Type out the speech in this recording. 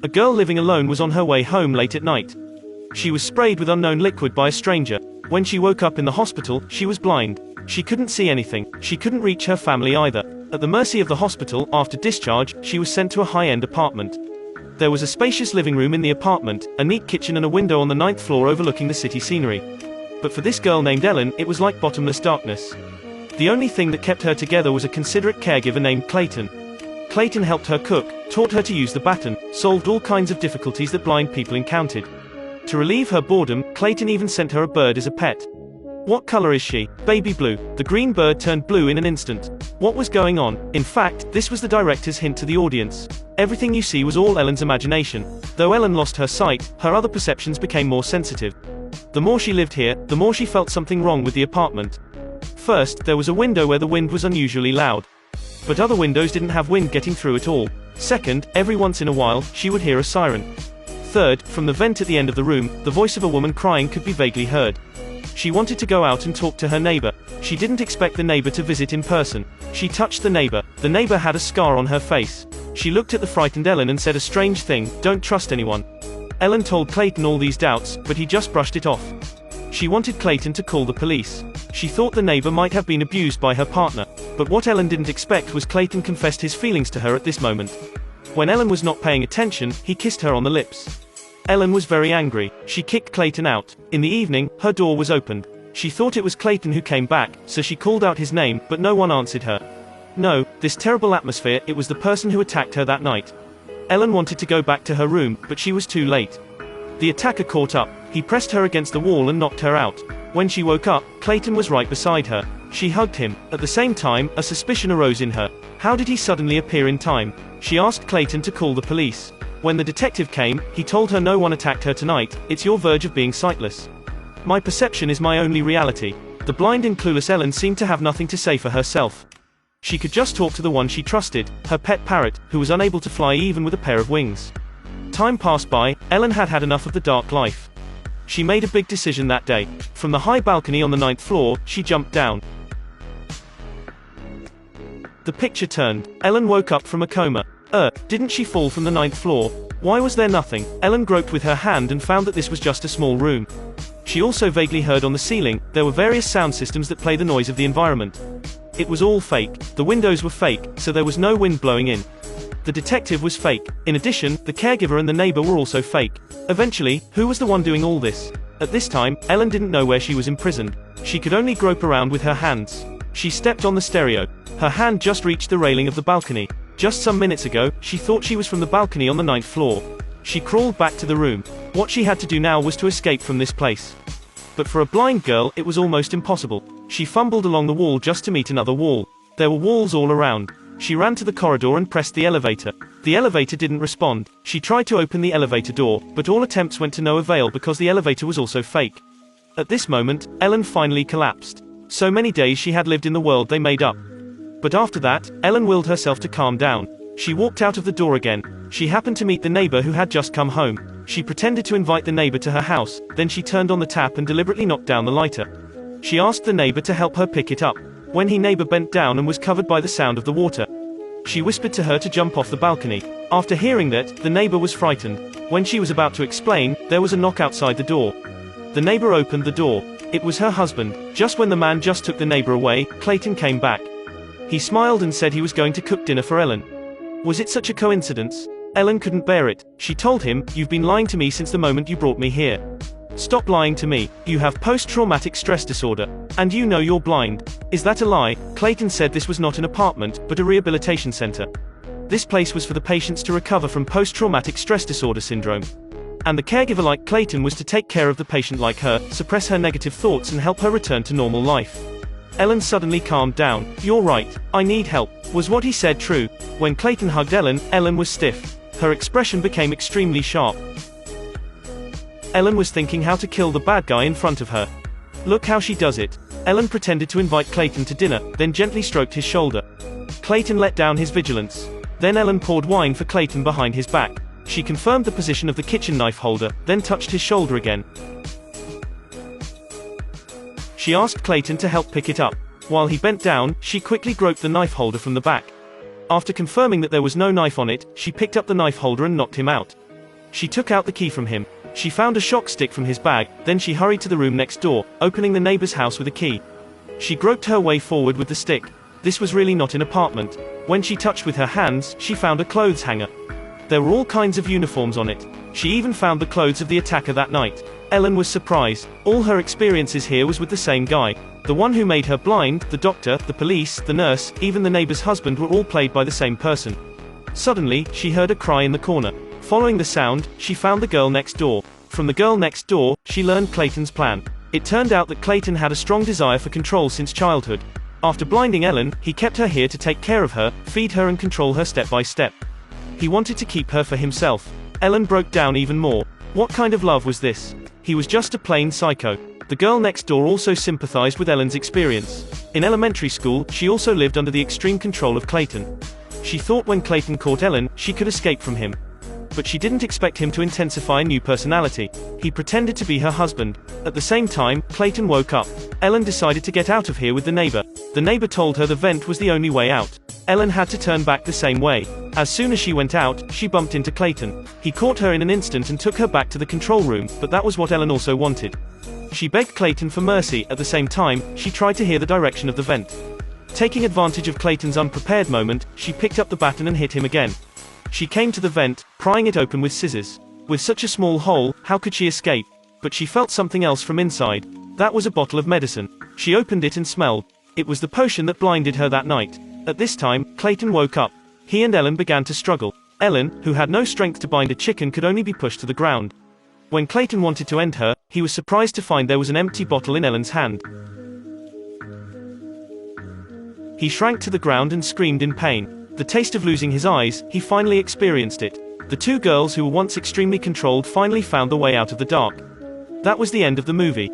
A girl living alone was on her way home late at night. She was sprayed with unknown liquid by a stranger. When she woke up in the hospital, she was blind. She couldn't see anything. She couldn't reach her family either. At the mercy of the hospital, after discharge, she was sent to a high-end apartment. There was a spacious living room in the apartment, a neat kitchen and a window on the 9th floor overlooking the city scenery. But for this girl named Ellen, it was like bottomless darkness. The only thing that kept her together was a considerate caregiver named Clayton. Clayton helped her cook, taught her to use the baton, solved all kinds of difficulties that blind people encountered. To relieve her boredom, Clayton even sent her a bird as a pet. What color is she? Baby blue. The green bird turned blue in an instant. What was going on? In fact, this was the director's hint to the audience. Everything you see was all Ellen's imagination. Though Ellen lost her sight, her other perceptions became more sensitive. The more she lived here, the more she felt something wrong with the apartment. First, there was a window where the wind was unusually loud. But other windows didn't have wind getting through at all. Second, every once in a while, she would hear a siren. Third, from the vent at the end of the room, the voice of a woman crying could be vaguely heard. She wanted to go out and talk to her neighbor. She didn't expect the neighbor to visit in person. She touched the neighbor. The neighbor had a scar on her face. She looked at the frightened Ellen and said a strange thing, "Don't trust anyone." Ellen told Clayton all these doubts, but he just brushed it off. She wanted Clayton to call the police. She thought the neighbor might have been abused by her partner. But what Ellen didn't expect was Clayton confessed his feelings to her at this moment. When Ellen was not paying attention, he kissed her on the lips. Ellen was very angry. She kicked Clayton out. In the evening, her door was opened. She thought it was Clayton who came back, so she called out his name, but no one answered her. No, this terrible atmosphere, it was the person who attacked her that night. Ellen wanted to go back to her room, but she was too late. The attacker caught up. He pressed her against the wall and knocked her out. When she woke up, Clayton was right beside her. She hugged him. At the same time, a suspicion arose in her. How did he suddenly appear in time? She asked Clayton to call the police. When the detective came, he told her no one attacked her tonight. It's your verge of being sightless. My perception is my only reality. The blind and clueless Ellen seemed to have nothing to say for herself. She could just talk to the one she trusted, her pet parrot, who was unable to fly even with a pair of wings. Time passed by. Ellen had had enough of the dark life. She made a big decision that day. From the high balcony on the 9th floor, she jumped down. The picture turned. Ellen woke up from a coma. Didn't she fall from the 9th floor? Why was there nothing? Ellen groped with her hand and found that this was just a small room. She also vaguely heard on the ceiling, there were various sound systems that play the noise of the environment. It was all fake. The windows were fake, so there was no wind blowing in. The detective was fake. In addition, the caregiver and the neighbor were also fake. Eventually, who was the one doing all this? At this time, Ellen didn't know where she was imprisoned. She could only grope around with her hands. She stepped on the stereo. Her hand just reached the railing of the balcony. Just some minutes ago, she thought she was from the balcony on the 9th floor. She crawled back to the room. What she had to do now was to escape from this place. But for a blind girl, it was almost impossible. She fumbled along the wall just to meet another wall. There were walls all around. She ran to the corridor and pressed the elevator. The elevator didn't respond. She tried to open the elevator door, but all attempts went to no avail because the elevator was also fake. At this moment, Ellen finally collapsed. So many days she had lived in the world they made up. But after that, Ellen willed herself to calm down. She walked out of the door again. She happened to meet the neighbor who had just come home. She pretended to invite the neighbor to her house, then she turned on the tap and deliberately knocked down the lighter. She asked the neighbor to help her pick it up. When her neighbor bent down and was covered by the sound of the water, she whispered to her to jump off the balcony. After hearing that, the neighbor was frightened. When she was about to explain, there was a knock outside the door. The neighbor opened the door. It was her husband. Just when the man just took the neighbor away, Clayton came back. He smiled and said he was going to cook dinner for Ellen. Was it such a coincidence? Ellen couldn't bear it. She told him, "You've been lying to me since the moment you brought me here. Stop lying to me. You have post-traumatic stress disorder. And you know you're blind. Is that a lie?" Clayton said this was not an apartment, but a rehabilitation center. This place was for the patients to recover from post-traumatic stress disorder syndrome. And the caregiver like Clayton was to take care of the patient like her, suppress her negative thoughts and help her return to normal life. Ellen suddenly calmed down. "You're right. I need help." Was what he said true? When Clayton hugged Ellen, Ellen was stiff. Her expression became extremely sharp. Ellen was thinking how to kill the bad guy in front of her. Look how she does it. Ellen pretended to invite Clayton to dinner, then gently stroked his shoulder. Clayton let down his vigilance. Then Ellen poured wine for Clayton behind his back. She confirmed the position of the kitchen knife holder, then touched his shoulder again. She asked Clayton to help pick it up. While he bent down, she quickly groped the knife holder from the back. After confirming that there was no knife on it, she picked up the knife holder and knocked him out. She took out the key from him. She found a shock stick from his bag, then she hurried to the room next door, opening the neighbor's house with a key. She groped her way forward with the stick. This was really not an apartment. When she touched with her hands, she found a clothes hanger. There were all kinds of uniforms on it. She even found the clothes of the attacker that night. Ellen was surprised. All her experiences here was with the same guy. The one who made her blind, the doctor, the police, the nurse, even the neighbor's husband were all played by the same person. Suddenly, she heard a cry in the corner. Following the sound, she found the girl next door. From the girl next door, she learned Clayton's plan. It turned out that Clayton had a strong desire for control since childhood. After blinding Ellen, he kept her here to take care of her, feed her and control her step by step. He wanted to keep her for himself. Ellen broke down even more. What kind of love was this? He was just a plain psycho. The girl next door also sympathized with Ellen's experience. In elementary school, she also lived under the extreme control of Clayton. She thought when Clayton caught Ellen, she could escape from him. But she didn't expect him to intensify a new personality. He pretended to be her husband. At the same time, Clayton woke up. Ellen decided to get out of here with the neighbor. The neighbor told her the vent was the only way out. Ellen had to turn back the same way. As soon as she went out, she bumped into Clayton. He caught her in an instant and took her back to the control room, but that was what Ellen also wanted. She begged Clayton for mercy. At the same time, she tried to hear the direction of the vent. Taking advantage of Clayton's unprepared moment, she picked up the baton and hit him again. She came to the vent, prying it open with scissors. With such a small hole, how could she escape? But she felt something else from inside. That was a bottle of medicine. She opened it and smelled. It was the potion that blinded her that night. At this time, Clayton woke up. He and Ellen began to struggle. Ellen, who had no strength to bind a chicken, could only be pushed to the ground. When Clayton wanted to end her, he was surprised to find there was an empty bottle in Ellen's hand. He shrank to the ground and screamed in pain. The taste of losing his eyes, he finally experienced it. The two girls who were once extremely controlled finally found the way out of the dark. That was the end of the movie.